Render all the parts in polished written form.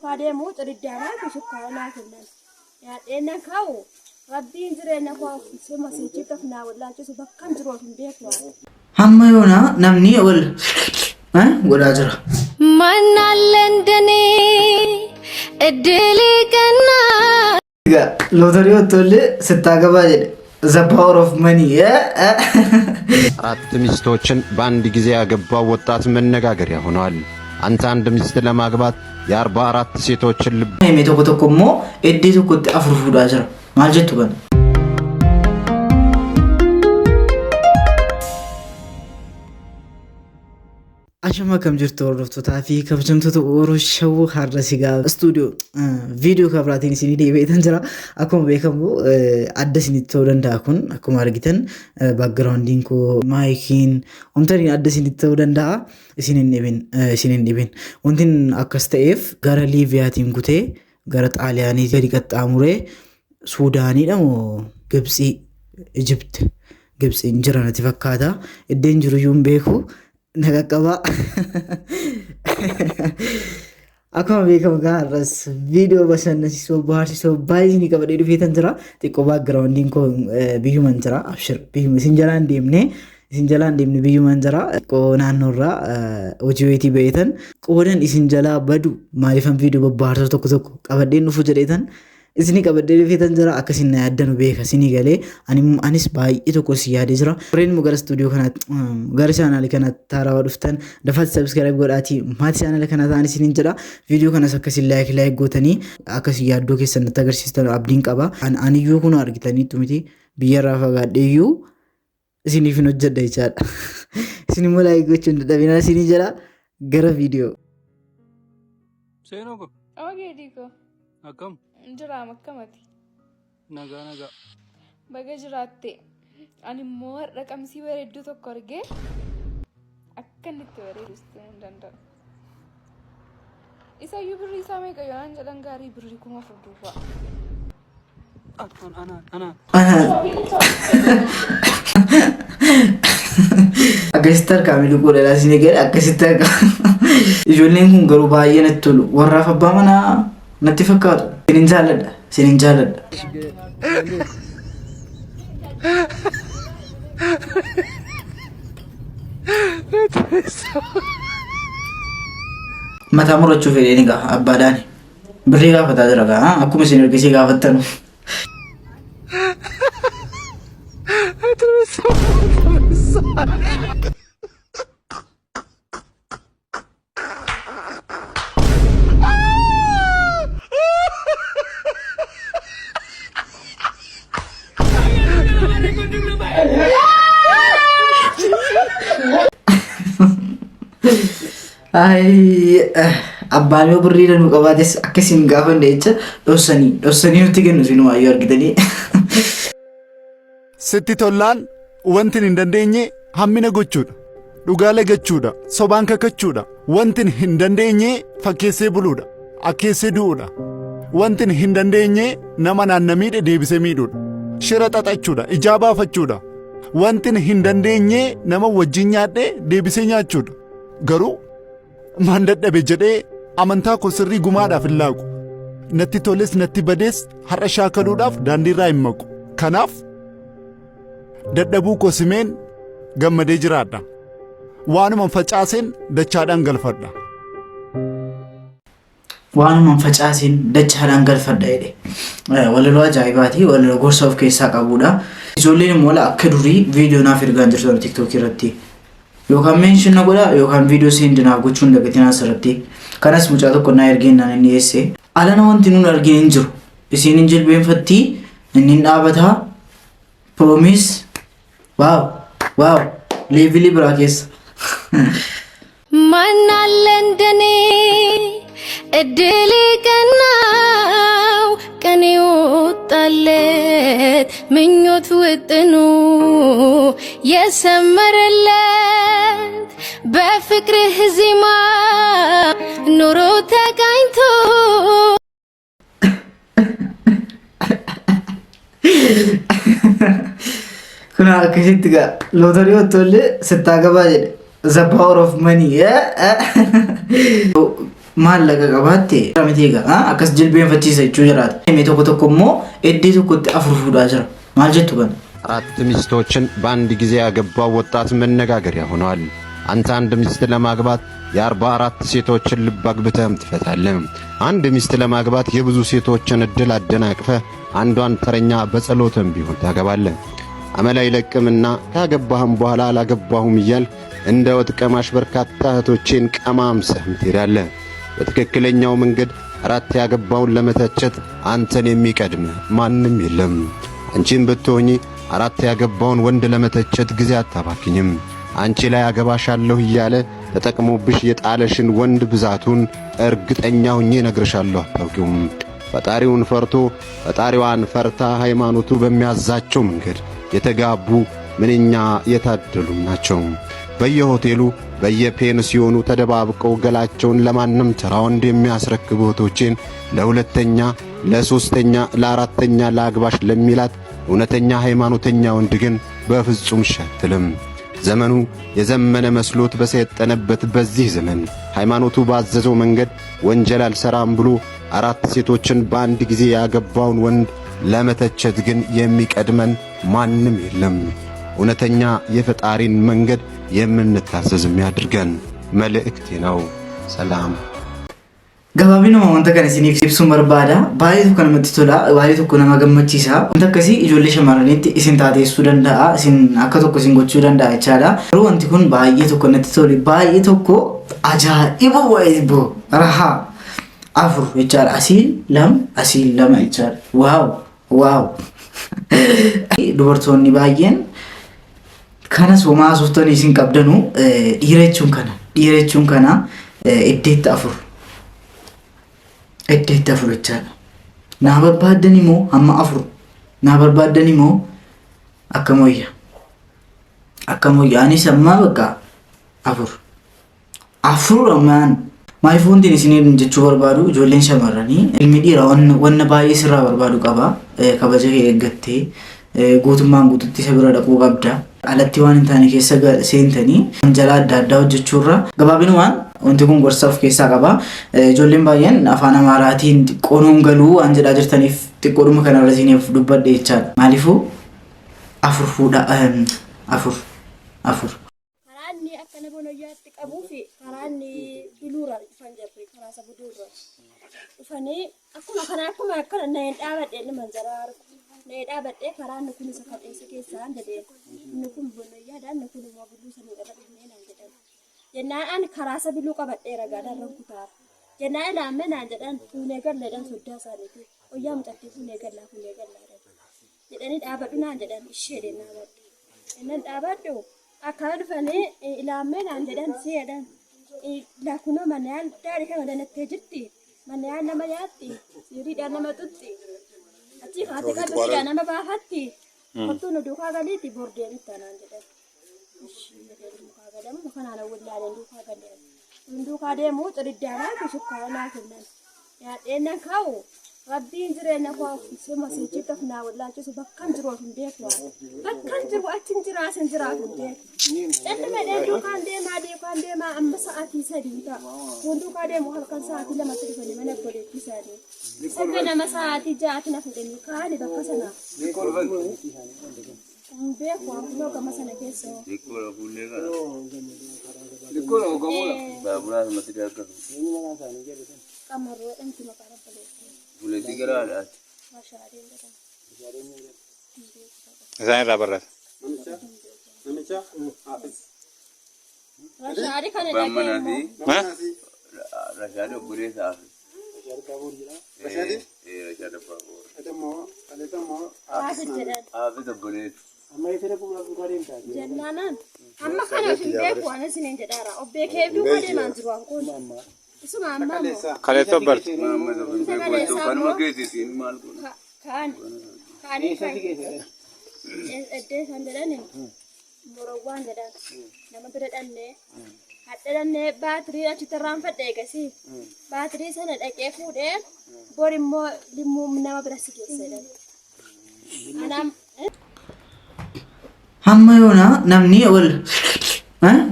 فاديمو تردانا بشكرنا كلنا يعني إنك هاو ربي ينزلنا فوق سما سيجيبنا ولا جالس بكم جروح من بيتنا هم يونا نمني أول ولا جرا ما نالندني الدلي كنا لو تريو تولي ستاقة باجد the power of money አራት ሚስቶችን በአንድ ጊዜ ያገባው ወጣት መነጋገሪያ ሆኗል። አንተ አንድ ሚስት ለማግባት የ44 ሴቶችን ልብ የሚተኮ ተኮሞ እዲቱ ኩት አፍሩፉዳ ጅራ ማልጀቱ ገን Ashama kam jirtu hordoftotaa fi kabajamtoota Oroshawuu Harrasigaa studio video kabraatiin isin deebi'eetan jira. Akkuma beekamu adda isinitti ta'uu danda'a kun akkuma argitan backgroundiin koo maayikiin omtaniin adda isinitti ta'uu danda'a isinin dhibin. Wantin akkas ta'eef gara Liiviyaatiin kutee gara Xaaliyaanii gadi qaxxaamuree Suudaaniidha moo Gibxii Ijipti Gibxiin jira natti fakkaata. Iddeen jiru iyyuu hin beeku. Nagakaba akkuma beekamu gaarras viidiyoo bashannansiisoo bohaarsisoo baay'ee ni qabadhee dhufeetan jira. Xiqqoo backgroundiin koo biyyuman jira. Abshir biyyuma isin jalaan deemne biyyuman jira. Xiqqoo naannoorraa hojii wayitii baheetan qoodan isin jalaa badu maaliifan viidiyoo bohaarsoo tokko qabadheen dhufu jedheetan isini qabadhee dhufeetan jira. Akkasin na yaaddanu beeka isinii galee anis baay'ee tokko si yaadee jira. Warreen immoo gara stuudiyoo kanaatti gara chaanaalii kanaatti taarawaa dhuftan dafatti subscribe godhaatii maatii chaanaalii kanaa ta'an isiniin jedha. Viidiyoo kanas akkasiin laayik gootanii akkasii yaaddoo keessan natti agarsiistan abdiin qaba. Aniyyuu kun argitaniittu miti biyyarraa fagaadheeyyuu isiniif hin hojjedha jechaadha. Isin immoo laayik gochuun dadhabinaa isinii jedha gara viidiyoo. Seenoo ko. Oogee diikoo. Akkam. Jiraa makkamati. Nagaa. Baga jiraatte ani immoo har'a qamsii bareedduu tokko argee akka inni itti bareedus hin danda'u. Isayyuu birrii isaa meeqa yoonaan jedhan gaarii birrii 1000 duuba. Akkasitti harkaamii lubbuu dhalaa isin eegale akkasitti harkaa. Ijoolleen kun garuu baay'ee natti tolu. Warraaf abbaa manaa natti fakkaatu. Sinin jaaladha. Mataa murachuu fedheen egaa abbaadhaan birrii gaafataa jira gaa akkuma isin ergisii gaafattanu. Abbaan yoo birrii danuu qabaates akkasiin gaafanne jecha dhossanii nutti kennu sinuma yoo argitanii. Sitti tollaan wantin hin dandeenye hammina gochuudha. Dhugaa lagachuudha. Sobaan kakachuudha. Wantin hin dandeenye fakkeessee buluudha. Akkeessee du'uudha. Wantin hin dandeenye nama naannamiidhe deebisee miidhuudha. Shira xaxachuudha. Ijaa baafachuudha. Wantin hin dandeenye nama wajjin nyaadhee deebisee nyaachuudha. Garuu maan dadhabe jedhee amantaa koo sirrii gumaadhaaf hin laaqu. Natti toles natti badees har'a shaakaluudhaaf daandiirraa hin maqu. Kanaaf dadhabuu koo simeen gammadee jiraadha. Waanuman facaaseen dachaadhaan galfadha. Waanuman facaaseen dachaadhaan galfadha jedhe. Walaloo ajaa'ibaati. Walaloo gorsa of keessaa qabudha. Ijoolleen immoo akka durii viidiyoo naaf ergaan jirtu TikTok irratti. Yookaan mention na godha yookaan viidiyoo send naaf gochuun dagatiin asirratti. Kanas mucaa tokko na ergeenaan inni eesse. Alana wanti nuun arginu hin jiru. Isiin hin jilbeenfatti inni hin dhaabataa. Promise. Waaw. Leevilii biraa keessa. Mana Londoni edeli kanau kaniutalet minyot wetnu yesamarlet በፍቅርህ ዜማ ኑሮ ተቃኝቶ kuna akkasitti gaa lootarii ottoollee sitti gabaa jedhe the power of money maallaqa qabaatte miti egaa akkas jilbeenfachiisa jechuu jiraata. Himee tokko immoo eddee tokkotti afur fuudhaa jira. Maal jettu kana? አራት ሚስቶችን በአንድ ጊዜ ያገባው ወጣት መነጋገሪያ ሆኗል። አንተ አንድ ሚስት ለማግባት የ44 ሴቶችን ልብ አግብተህም ትፈታለህ። አንድ ሚስት ለማግባት የብዙ ሴቶችን እድል አደናቅፈህ አንዷን ተረኛ በጸሎትም ቢሆን ታገባለህ። አመል አይለቅምና ካገባህም በኋላ አላገባሁም እያል እንደ ወጥ ቀማሽ በርካታ እህቶችን ቀማምሰህም ትሄዳለህ። በትክክለኛው መንገድ አራት ያገባውን ለመተቸት አንተን የሚቀድም ማንም የለም። አንቺም ብትሆኚ አራት ያገባውን ወንድ ለመተቸት ጊዜ አታባክኝም። አንቺ ላይ አገባሻለሁ እያለ ተጠቅሞብሽ የጣለሽን ወንድ ብዛቱን እርግጠኛ ሆኜ ነግርሻለሁ አታውቂውም። ፈጣሪውን ፈርቶ ፈጣሪዋን ፈርታ ሃይማኖቱ በሚያዛቸው መንገድ የተጋቡ ምንኛ የታደሉም ናቸው። በየሆቴሉ በየፔንሲዮኑ ተደባብቀው ገላቸውን ለማንም ተራ ወንድ የሚያስረክቡ እህቶቼን ለሁለተኛ፣ ለሶስተኛ፣ ለአራተኛ ለአግባሽ ለሚላት እውነተኛ ሃይማኖተኛ ወንድ ግን በፍጹም ሸትልም። ዘመኑ የዘመነ መስሎት በሰየጠነበት በዚህ ዘመን ሃይማኖቱ ባዘዘው መንገድ ወንጀል አልሰራም ብሎ አራት ሴቶችን በአንድ ጊዜ ያገባውን ወንድ ለመተቸት ግን የሚቀድመን ማንም የለም። እውነተኛ የፈጣሪን መንገድ የምንታዘዝም ያድርገን መልእክቴ ነው። ሰላም Gabaabinuma wanta kana isiniif ibsuun barbaada. Baay'ee tokko namatti tola, baay'ee tokko nama gammachiisa. Wanta akkasii ijoollee shamarraniitti isin taateessuu danda'a, isin akka tokko isin gochuu danda'a jechaadha. Garuu wanti kun baay'ee tokko natti tole, baay'ee tokko ajaa'iba waa'ee rahaa afur jechaadha. Asiin lama jechaadha. Waaw. Dubartoonni baay'een kanas homaa suuftanii isin qabdanu dhiira jechuun kana iddeetti afur. Eddeetti afur jechaadha. Naa barbaaddan immoo hamma afur. Naa barbaaddan immoo akka moyya. Anis ammaa bakka afur ammaan. Maayifoontiin isiniin jechuu barbaadu ijoolleen shamarranii ilmi dhiiraa wanna baay'ee sirraa barbaadu qaba. Kabaja kee eeggattee guutummaan guututti isa bira dhaquu qabda. Alatti waan hin taane keessa seentanii jalaa adda addaa hojjechuurra gabaabinumaan wanti kun gorsa of keessaa qaba. Ijoolleen baay'een afaan Amaaraatiin xiqqoonuun galuu waan jedhaa jirtaniif xiqqoodhuma kanarra isiniif dubbadhe jechaadha. Maaliifuu afur fuudha afur. Karaanni akkana bonayyaatti qabuu fi karaanni biluura dhufan jirre karaa isa buduurra dhufanii akkuma akkana na'een dhaabadhee ni manzaraa argu. Na'ee dhaabadhee karaanni kun isa kadheessa keessaan jedhee inni kun bonayyaadhaan inni kun immoo biluu sanii irra dhufnee naan jedhan. Jennaan karaa isa biluu qabadhee ragaadhaan rankutaara. Jennaan ilaamme naan jedhan fuunee gallaadhaan soddaa isaaniiti. Oyyaa mucattii fuunee gallaa jedhanii dhaabadhu naan jedhan ishee dennaa badde. Innan dhaabadhu akkana dhufanii ilaamme naan jedhan si'eedhaan laakunoo mannaan daarii kana danattee jirti. Mannaan nama yaatti siriidhaan nama tutti. Achi kaatee qalbiidhaan nama baafatti. Kottuu nu duukaa galiiti bordeemitti naan jedhan. Kanaan wallaaleen duukaa galeen. Duukaa deemuu xiriddaanaa fi shukkaanaa kennan. Yaadheennan kaa'u rabbiin jireenya koo sima sichiif naa wallaachisu bakkan jiru hin beeku. Bakkan jiru achin jiraasin jiraatu hin beeku. Dhandhuma duukaan deemaa amma sa'aatii 3 ta'a. Kun duukaa deemu halkan sa'aatii 2 dhufanii mana obboleettii isaanii. Sanga nama sa'aatii 6 na fudhanii kaa'anii bakka sanaa. Beeku ammoo gama sana keessa. Dikkoora gamoora. Baaburaa namatti daakatu. Qamarroo dhanti maqaa rabbalee. Buleetii garaadhaati. Mashaareen jedhama. Isaan irraa barraata. Namicha Rashaarii kana dhagee Rashaarii obbolee saafi. Rashaarii Baaburaa. Haafis jedhan. Haafis obbolee. Jennaanan amma kana hin beeku waan isiniin jedhaara obbee kee duukaa deemaan jiru waan kun isuma amma ammoo Kaleessoo barti. Kaanii eddee isaan jedhani morowwaan jedhan nama bira dhannee hadha dhannee baatirii achitti irraanfadhe eegasii baatirii sana dhaqee fuudhee bor immoo limmuu nama bira si geessa jedhan. Amma yoona namni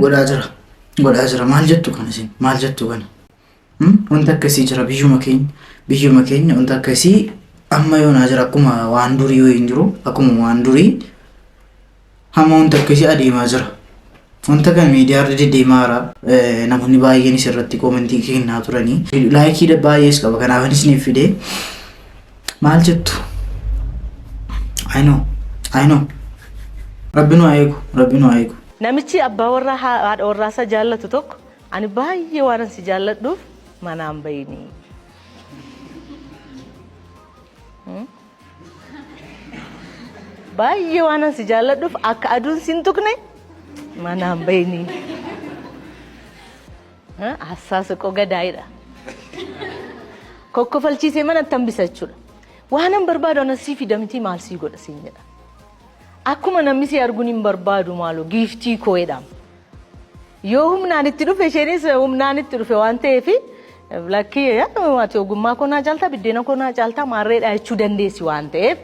godhaa jira. Maal jettu kana isin? Maal jettu kana? wanta akkasii jira biyyuma keenya wanta akkasii amma yoonaa jira akkuma waan durii yoo hin jiru akkuma waan durii hamma wanta akkasii adeemaa jira. Wanta kan miidiyaa irra deddeemaa namoonni baay'een irratti koomentii kennaa turanii laayikii baay'ees qaba kanaaf isiniif fide maal jettu? I know. Rabbi nu eegu. Namichi abbaa warraa haadha warraa isa jaallatu tokko ani baay'ee waan si jaalladhuuf manaan bayini. Baay'ee waan si jaalladhuuf akka aduun sin tuqne manaan bayini. Hassaasa qogadaayidha. Kokkofalchiisee mana tambisachuudha. Waanan barbaadu anasii fidamtii maal sii godha siin jedha. Akkuma namni si arguun hin barbaadu maaloo giiftii koo jedhama. Yoo humnaan itti dhufe isheenis humnaan itti dhufe waan ta'eef lakkii ati ogummaa koo naa caaltaa biddeena koo naa caaltaa maarreedha jechuu dandeessi waan ta'eef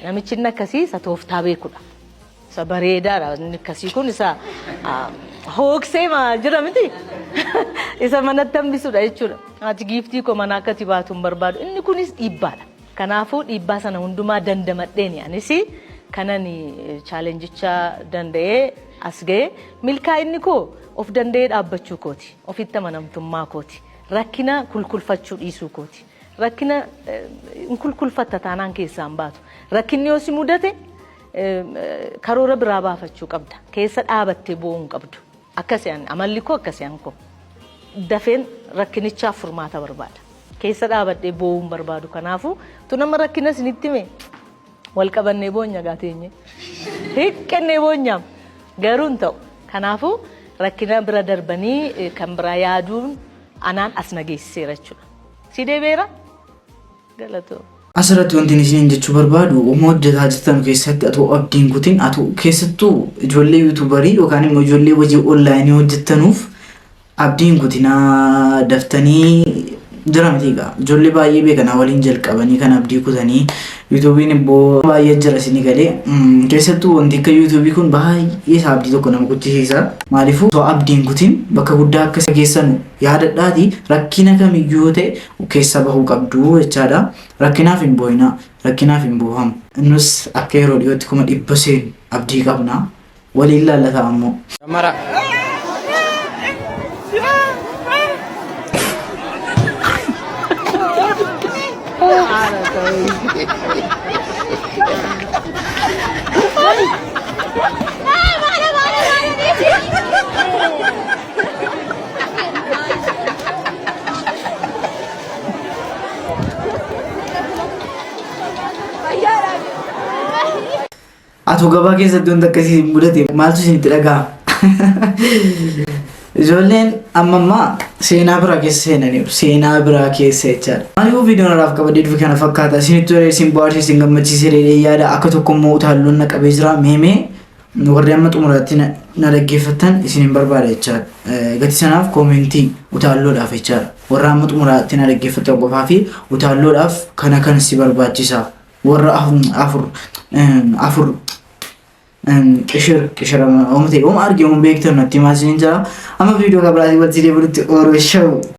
namichi inni akkasii isa tooftaa beekudha. Isa bareedaadha inni akkasii kun isa hooksee jira miti. Isa manatti hambisudha jechuudha. Ati giiftii koo mana akkati baatu hin barbaadu. Inni kunis dhiibbaadha. Kanaafuu dhiibbaa sana hundumaa dandamadheeni anis kanan chaalenjicha danda'ee as ga'ee milkaa'inni koo of danda'ee dhaabbachuu kooti. Ofitti amanamtummaa kooti. Rakkina kulkulfachuu dhiisuu kooti. Rakkina kulkulfatta taanaan keessaan baatu. Rakkinni yoo si mudate karoora biraa baafachuu qabda. Keessa dhaabattee boo'uu qabdu. Akkasiin amalli koo akkasiin koo. Dafeen rakkinichaaf furmaata barbaada. Keessa dhaabadhee boo'uu barbaadu. Kanaafuu tu nama rakkina isinitti hime wal qabannee boonya gaateenye. Hiqqannee boonyaam garuu hin ta'u. Kanaafuu rakkina bira darbanii kan biraa yaaduun anaan as nageessiseera jechuudha. Si deebi'eera? Galatoo. Asirratti wanti isin jechuu barbaadu uummata hojjetaa jirtan keessatti atoo abdiin kutin atoo keessattuu ijoollee yuutuubarii yookaan immoo ijoollee hojii onlaayinii hojjettanuuf abdiin kutinaa daftanii jira miti egaa. Ijoollee baay'ee beekanaa waliin jalqabanii kan abdii kutanii yuutuubiin immoo baay'ee jira isinii galee keessattuu wanti akka yuutuubii kun baay'ee abdii tokko nama kuchisiisa. Maaliifuu atoo abdiin kutin bakka guddaa akka geessan yaadadhaati rakkina kamiyyuu ta'e keessa bahuu qabdu jechaadha. Rakkinaaf hin boo'inaa, rakkinaaf hin boo'amu. Innus akka yeroo dhiyootti 100% abdii qabna. Waliin laallataa ammoo. Atoo gabaa keessatti wanta akkasii mudate maaltu isinitti dhaga'ama? Ijoolleen amma seenaa biraa keessa seenaniiru. Seenaa biraa keessa jechaadha. Maaliifuu viidiyoon irraaf qabadee dhufe kana fakkaata. Isinitti tolee isin bohaarse isin gammachiisee dheedhee yaada akka tokko immoo utaalloon na qabee jira. Meemee warri amma xumuraatti na dhaggeeffattan isin hin barbaada jechaadha. Gati sanaaf koomentii utaalloodhaaf jechaadha. Warra amma xumuraatti na dhaggeeffattan qofaa fi utaalloodhaaf kana si barbaachisa. Warra afur qishira omte arge beektan natti maasiniin jira amma viidiyoo kabiraati walitti deebi'utti ooluu sha'u.